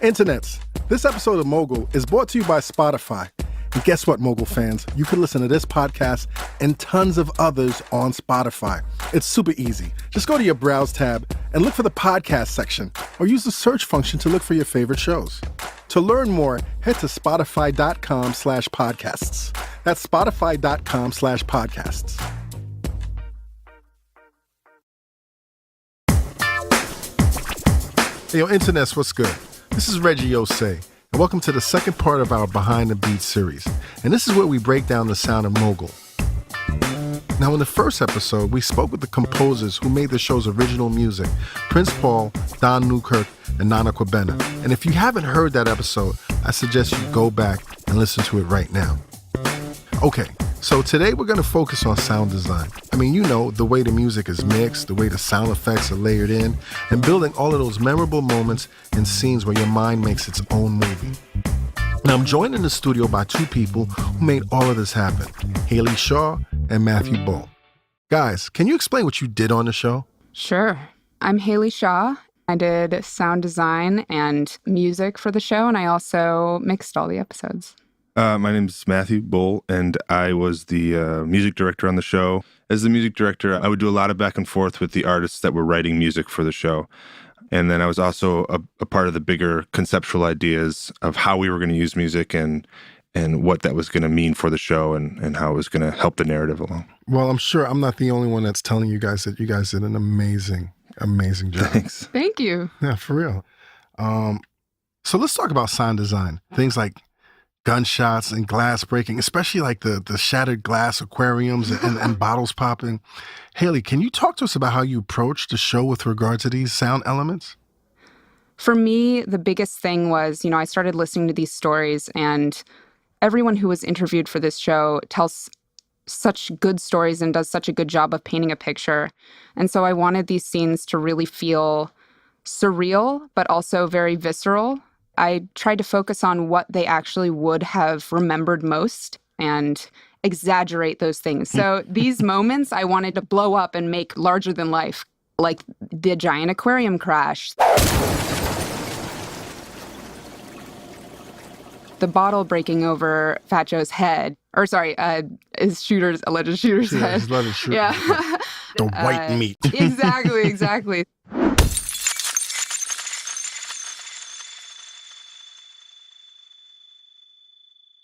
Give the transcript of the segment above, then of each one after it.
Internets, this episode of Mogul is brought to you by Spotify. And guess what, Mogul fans? You can listen to this podcast and tons of others on Spotify. It's super easy. Just go to your Browse tab and look for the podcast section, or use the search function to look for your favorite shows. To learn more, head to spotify.com/podcasts. That's spotify.com/podcasts. Hey, yo, Internets, what's good? This is Reggie Ossé, and welcome to the second part of our Behind the Beat series. And this is where we break down the sound of Mogul. Now, in the first episode, we spoke with the composers who made the show's original music, Prince Paul, Don Newkirk, and Nana Kwabena. And if you haven't heard that episode, I suggest you go back and listen to it right now. Okay, so today we're going to focus on sound design. I mean, you know, the way the music is mixed, the way the sound effects are layered in, and building all of those memorable moments and scenes where your mind makes its own movie. Now, I'm joined in the studio by two people who made all of this happen, Haley Shaw and Matthew Boll. Guys, can you explain what you did on the show? Sure. I'm Haley Shaw. I did sound design and music for the show, and I also mixed all the episodes. My name is Matthew Boll, and I was the music director on the show. As the music director, I would do a lot of back and forth with the artists that were writing music for the show. And then I was also a part of the bigger conceptual ideas of how we were going to use music and what that was going to mean for the show and how it was going to help the narrative along. Well, I'm sure I'm not the only one that's telling you guys that you guys did an amazing job. Thanks. Thank you. Yeah, for real. So let's talk about sound design. Things like gunshots and glass breaking, especially like the shattered glass aquariums and bottles popping. Haley, can you talk to us about how you approached the show with regard to these sound elements? For me, the biggest thing was, I started listening to these stories, and everyone who was interviewed for this show tells such good stories and does such a good job of painting a picture. And so I wanted these scenes to really feel surreal, but also very visceral. I tried to focus on what they actually would have remembered most and exaggerate those things. So these moments I wanted to blow up and make larger than life, like the giant aquarium crash, the bottle breaking over Fat Joe's head, his alleged shooter's head. Yeah. The white meat. Exactly.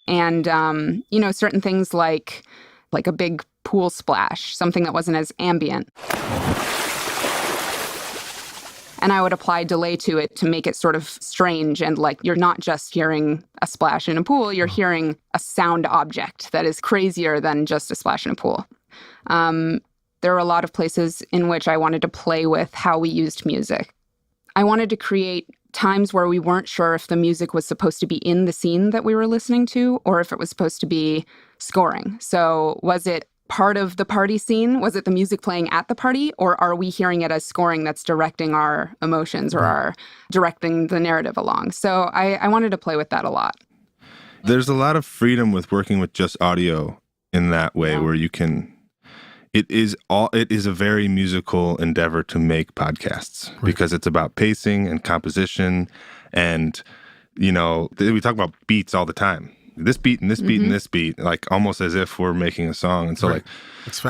And, certain things like a big pool splash, something that wasn't as ambient. And I would apply delay to it to make it sort of strange and like you're not just hearing a splash in a pool, you're hearing a sound object that is crazier than just a splash in a pool. There are a lot of places in which I wanted to play with how we used music. I wanted to create times where we weren't sure if the music was supposed to be in the scene that we were listening to or if it was supposed to be scoring. So was it part of the party scene? Was it the music playing at the party? Or are we hearing it as scoring that's directing our emotions or directing the narrative along? So I wanted to play with that a lot. There's a lot of freedom with working with just audio in that way where you can... It is a very musical endeavor to make podcasts because it's about pacing and composition. And, we talk about beats all the time. This beat and this beat and this beat, like almost as if we're making a song. And so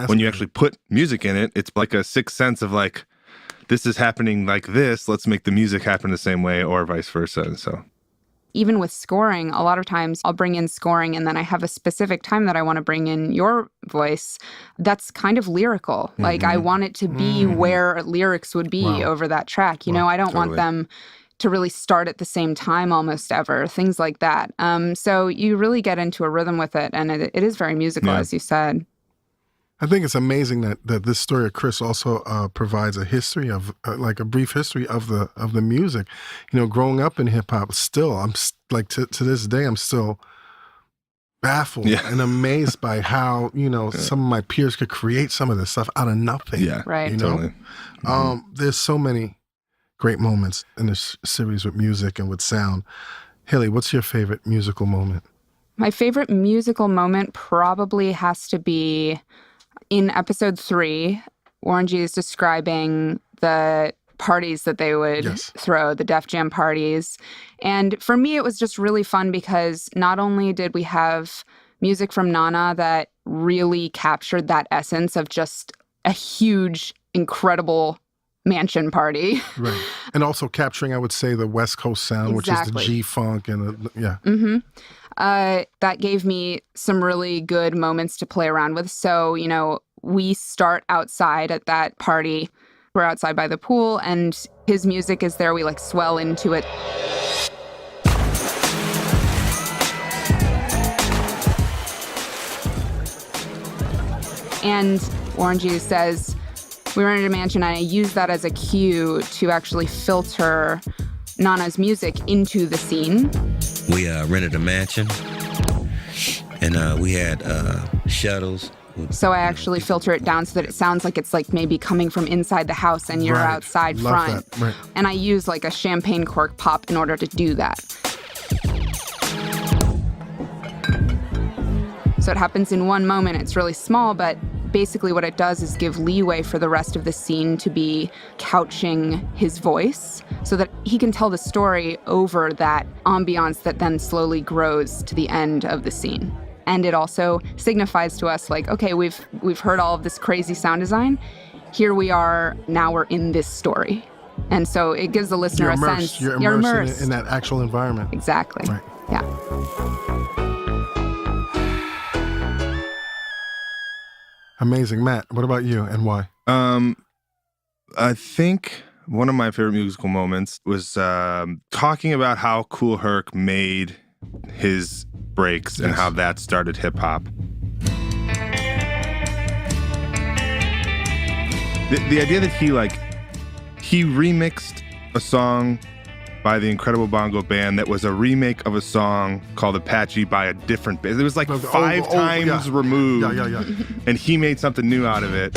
when you actually put music in it, it's like a sixth sense of like, this is happening like this. Let's make the music happen the same way or vice versa. And so... Even with scoring, a lot of times I'll bring in scoring and then I have a specific time that I want to bring in your voice that's kind of lyrical. Like I want it to be where lyrics would be over that track. I don't want them to really start at the same time almost ever, things like that. So you really get into a rhythm with it, and it is very musical, as you said. I think it's amazing that this story of Chris also provides a history of like a brief history of the music. Growing up in hip hop, still I'm like to this day I'm still baffled and amazed by how some of my peers could create some of this stuff out of nothing. Yeah, right. Totally. There's so many great moments in this series with music and with sound. Haley, what's your favorite musical moment? My favorite musical moment probably has to be in episode 3. Warren G is describing the parties that they would Yes. throw, the Def Jam parties. And for me, it was just really fun because not only did we have music from Nana that really captured that essence of just a huge, incredible mansion party. Right. And also capturing, I would say, the West Coast sound, which is the G-funk and that gave me some really good moments to play around with. So, we start outside at that party. We're outside by the pool, and his music is there. We swell into it. And Warren G says, we rented a mansion, and I used that as a cue to actually filter Nana's music into the scene. We rented a mansion, and we had shuttles. So I actually filter it down so that it sounds like it's maybe coming from inside the house and you're outside Love front. That. Right. And I use a champagne cork pop in order to do that. So it happens in one moment. It's really small, but basically what it does is give leeway for the rest of the scene to be couching his voice so that he can tell the story over that ambiance that then slowly grows to the end of the scene. And it also signifies to us okay, we've heard all of this crazy sound design. Here we are, now we're in this story. And so it gives the listener a sense. You're immersed in that actual environment. Exactly. Right. Yeah. Amazing. Matt, what about you and why? I think one of my favorite musical moments was talking about how Kool Herc made his breaks and how that started hip hop. The idea that he remixed a song by the Incredible Bongo Band that was a remake of a song called Apache by a different band. It was five times removed. Yeah. And he made something new out of it.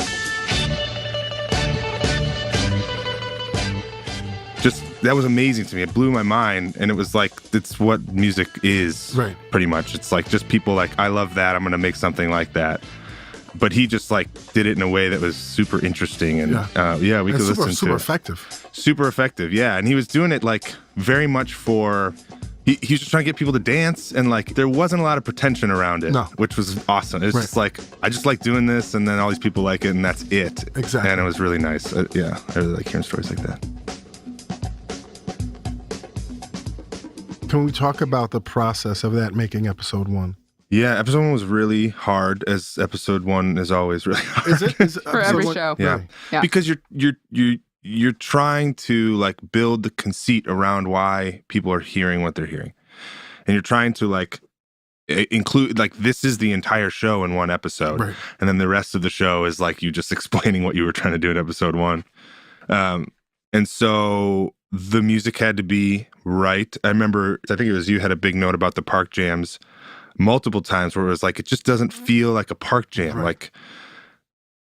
That was amazing to me. It blew my mind. And it was it's what music is, right? Pretty much. It's just people I love that. I'm going to make something like that. But he just did it in a way that was super interesting. And we could listen to it. Super effective. Super effective, yeah. And he was doing it very much for, he was just trying to get people to dance. And there wasn't a lot of pretension around it, which was awesome. It was just I just like doing this. And then all these people like it and that's it. Exactly. And it was really nice. I really like hearing stories like that. Can we talk about the process of that making episode 1? Yeah, episode 1 was really hard, as episode 1 is always really hard. Is it for every show? Yeah. Really? Yeah. Because you're trying to build the conceit around why people are hearing what they're hearing, and you're trying to include this is the entire show in one episode, right. And then the rest of the show is you just explaining what you were trying to do in episode 1, and so the music had to be right. I remember, I think it was you had a big note about the park jams multiple times where it was it just doesn't feel like a park jam. Right.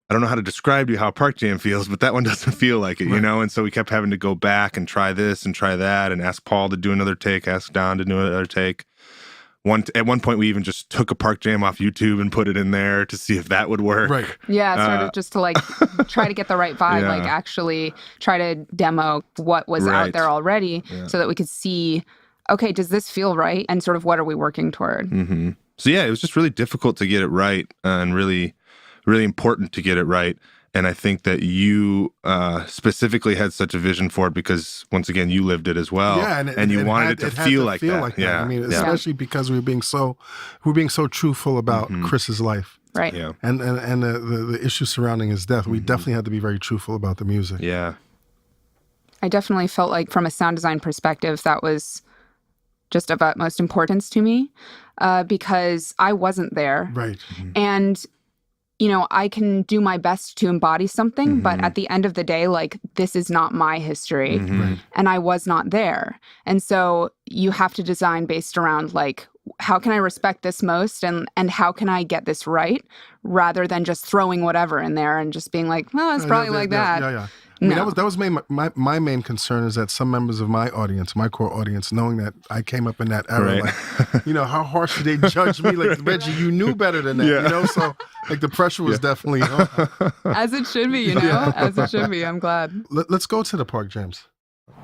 I don't know how to describe to you how a park jam feels, but that one doesn't feel like it, right. And so we kept having to go back and try this and try that and ask Paul to do another take, ask Don to do another take. At one point, we even just took a park jam off YouTube and put it in there to see if that would work. Right. Yeah, sort of just to try to get the right vibe, Yeah. actually try to demo what was out there already so that we could see, okay, does this feel right? And sort of what are we working toward? Mm-hmm. So yeah, it was just really difficult to get it right and really, really important to get it right. And I think that you specifically had such a vision for it because, once again, you lived it as well. Yeah, and you wanted it to feel like that. Yeah, I mean, especially because we're being so truthful about Chris's life, right? Yeah, and the issues surrounding his death. We definitely had to be very truthful about the music. Yeah, I definitely felt from a sound design perspective, that was just of utmost importance to me because I wasn't there, right? And I can do my best to embody something, but at the end of the day, this is not my history, and I was not there. And so you have to design based around, how can I respect this most, and how can I get this right, rather than just throwing whatever in there and just being well, it's probably that. Yeah. I mean, No. that was my main concern, is that some members of my audience, my core audience, knowing that I came up in that era, Right. like, how harsh did they judge me? Like, Reggie, you knew better than that, So, like, the pressure was definitely on. As it should be, as it should be. I'm glad. Let's go to the park jams.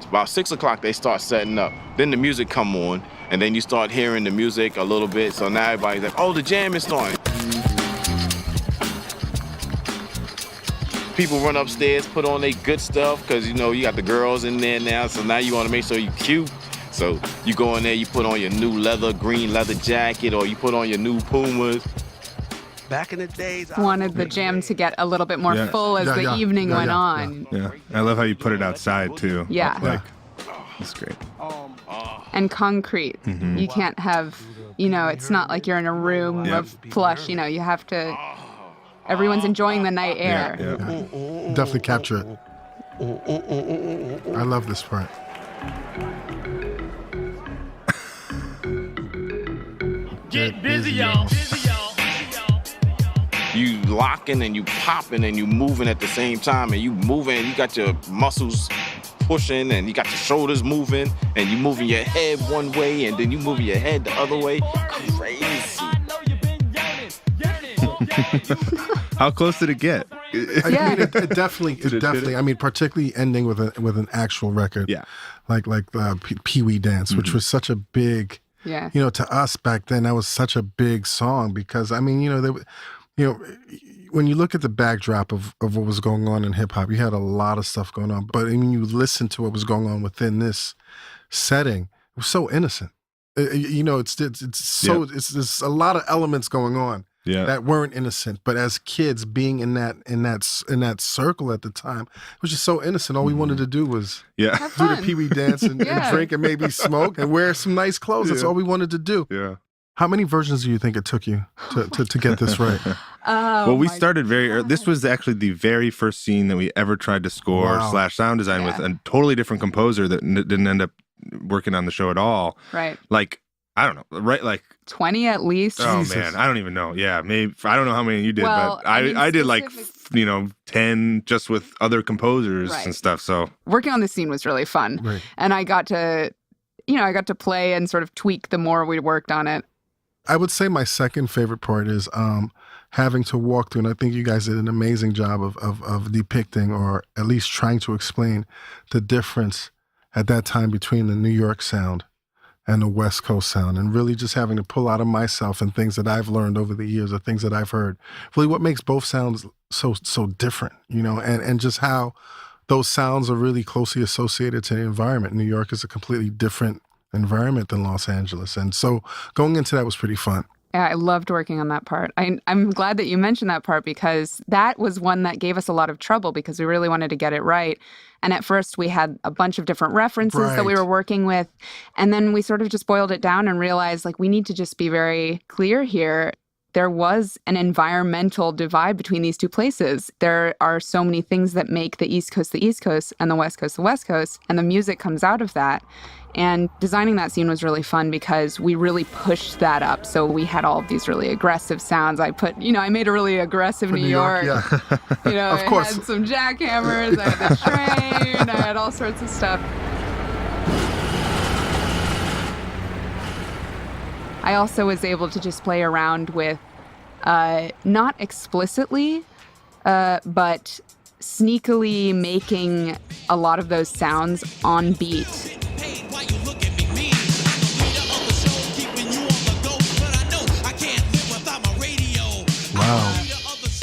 About 6 o'clock, they start setting up. Then the music come on, and then you start hearing the music a little bit. So now everybody's like, oh, the jam is starting. People run upstairs, put on their good stuff, because, you got the girls in there now, so now you want to make sure you're cute. So you go in there, you put on your new green leather jacket, or you put on your new Pumas. Back in the days, Wanted the jam to get a little bit more full as the evening went on. Yeah. I love how you put it outside, too. Yeah. Like, it's great. And concrete. You can't have, it's not like you're in a room of plush, you have to, everyone's enjoying the night air. Yeah. Definitely capture it. I love this part. Get busy, y'all. You locking and you popping and you moving at the same time, and you moving, you got your muscles pushing and you got your shoulders moving, and you moving your head one way and then you moving your head the other way. Crazy. How close did it get? I mean, it definitely. I mean, particularly ending with an actual record. Yeah. Like the Pee Wee Dance, which was such a big. Yeah. To us back then, that was such a big song, because I mean, when you look at the backdrop of what was going on in hip hop, you had a lot of stuff going on. But when you listen to what was going on within this setting, it was so innocent. There's a lot of elements going on that weren't innocent. But as kids, being in that circle at the time, it was just so innocent. All we wanted to do was do the Pee Wee Dance and drink and maybe smoke and wear some nice clothes. That's all we wanted to do. Yeah. How many versions do you think it took you to get this right? Well, we started very early. This was actually the very first scene that we ever tried to score / sound design with a totally different composer that didn't end up working on the show at all. Right. Like, I don't know, right? Like 20 at least. Oh Jesus. man, I don't even know. Yeah, maybe I don't know how many you did, Well, but I did like 10 just with other composers and stuff. So working on this scene was really fun, Right. and I got to play and sort of tweak the more we worked on it. I would say my second favorite part is having to walk through, and I think you guys did an amazing job of depicting, or at least trying to explain, the difference at that time between the New York sound and the West Coast sound, and really just having to pull out of myself and things that I've learned over the years, or things that I've heard, really what makes both sounds so different, and just how those sounds are really closely associated to the environment. New York is a completely different environment than Los Angeles. And so going into that was pretty fun. Yeah, I loved working on that part. I'm glad that you mentioned that part, because that was one that gave us a lot of trouble, because we really wanted to get it right. And at first we had a bunch of different references that we were working with. And then we sort of just boiled it down and realized, like, we need to just be very clear here. There was an environmental divide between these two places. There are so many things that make the East Coast and the West Coast the West Coast, and the music comes out of that. And designing that scene was really fun because we really pushed that up. So we had all of these really aggressive sounds. I made a really aggressive New York. Yeah. Of course. I had some jackhammers, I had the train, I had all sorts of stuff. I also was able to just play around with, not explicitly, but sneakily making a lot of those sounds on beat. Wow.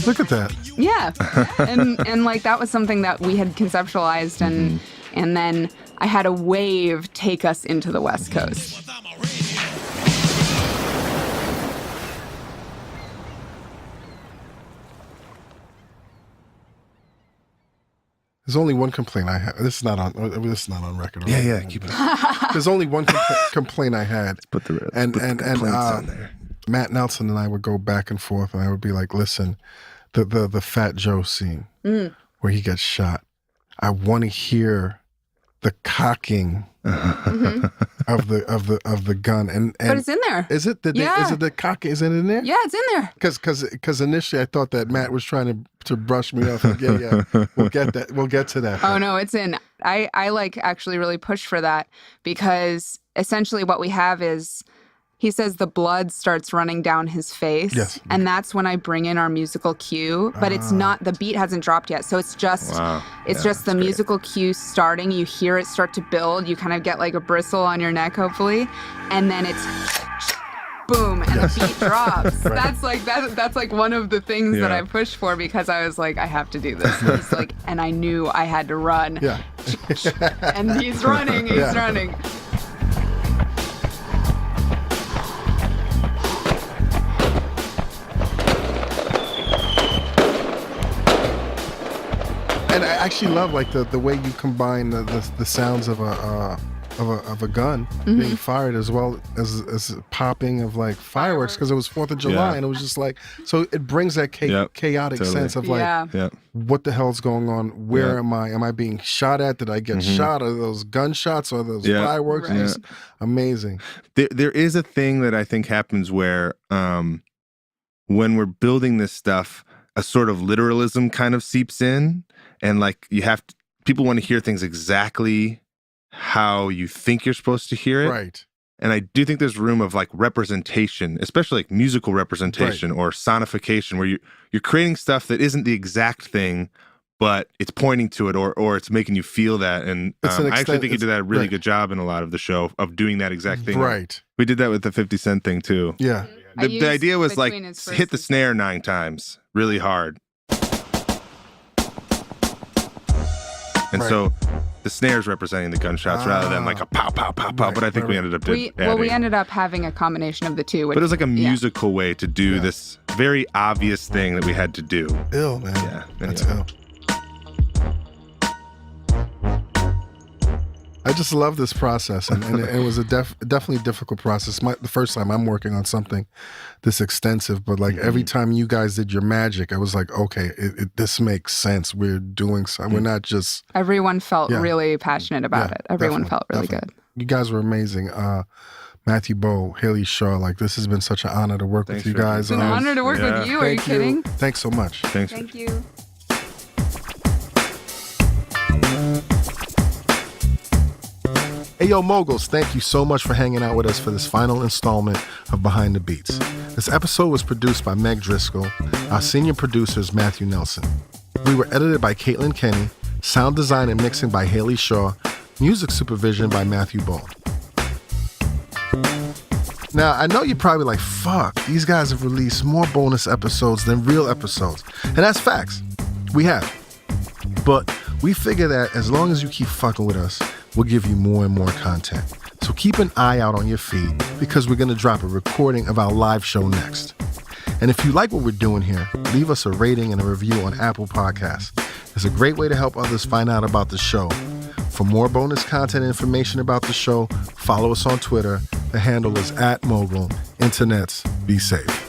Look at that. Yeah. And like that was something that we had conceptualized, and then I had a wave take us into the West Coast. There's only one complaint I had. This is not on record. Yeah, keep it. There's only one complaint I had. Put the complaints on there. Matt Nelson and I would go back and forth, and I would be like, "Listen, the Fat Joe scene where he gets shot. I want to hear the cocking of the gun, and but it's in there. Is it the is it the cock? Is it in there? Yeah, it's in there. Because initially I thought that Matt was trying to brush me off. Like, yeah, we'll get that. We'll get to that. Oh no, it's in. I like actually really push for that because essentially what we have is. He says the blood starts running down his face. Yes. And that's when I bring in our musical cue. But it's not, the beat hasn't dropped yet. So it's just, just the musical cue starting. You hear it start to build. You kind of get like a bristle on your neck, hopefully. And then it's boom, and the beat drops. Right. That's like one of the things that I pushed for because I was like, I have to do this. And he's like, and I knew I had to run. Yeah. And he's running, he's running. And I actually love like the way you combine the sounds of a gun being fired as well as popping of like fireworks because it was 4th of July and it was just like so it brings that chaotic sense of like what the hell's going on? Where am I? Am I being shot at? Did I get shot? Are those gunshots or those fireworks? Right. It's amazing. There is a thing that I think happens where when we're building this stuff, a sort of literalism kind of seeps in. And like people want to hear things exactly how you think you're supposed to hear it. Right. And I do think there's room of like representation, especially like musical representation or sonification, where you're creating stuff that isn't the exact thing, but it's pointing to it or it's making you feel that. And I actually think you did that really good job in a lot of the show of doing that exact thing. Right. We did that with the 50 Cent thing too. Yeah. The idea was like hit the snare 9 times really hard. And so the snare's representing the gunshots rather than like a pow, pow, pow, pow. But I think we ended up we ended up having a combination of the two. But it was like a musical way to do this very obvious thing that we had to do. Ill, man. Yeah. That's ill. I just love this process, and it was a definitely difficult process. The first time I'm working on something this extensive, but like every time you guys did your magic, I was like, okay, this makes sense. We're doing something. We're not just... Everyone felt really passionate about it. Everyone felt really good. You guys were amazing. Matthew Boll, Haley Shaw, like this has been such an honor to work with you guys. It's an honor to work with you. Are you kidding? Thanks so much. Thank you. Hey, yo, Moguls, thank you so much for hanging out with us for this final installment of Behind the Beats. This episode was produced by Meg Driscoll. Our senior producer is Matthew Nelson. We were edited by Caitlin Kenny, sound design and mixing by Haley Shaw, music supervision by Matthew Boll. Now, I know you're probably like, fuck, these guys have released more bonus episodes than real episodes. And that's facts. We have. But we figure that as long as you keep fucking with us, we'll give you more and more content. So keep an eye out on your feed because we're going to drop a recording of our live show next. And if you like what we're doing here, leave us a rating and a review on Apple Podcasts. It's a great way to help others find out about the show. For more bonus content and information about the show, follow us on Twitter. The handle is @Mogul. Internets, be safe.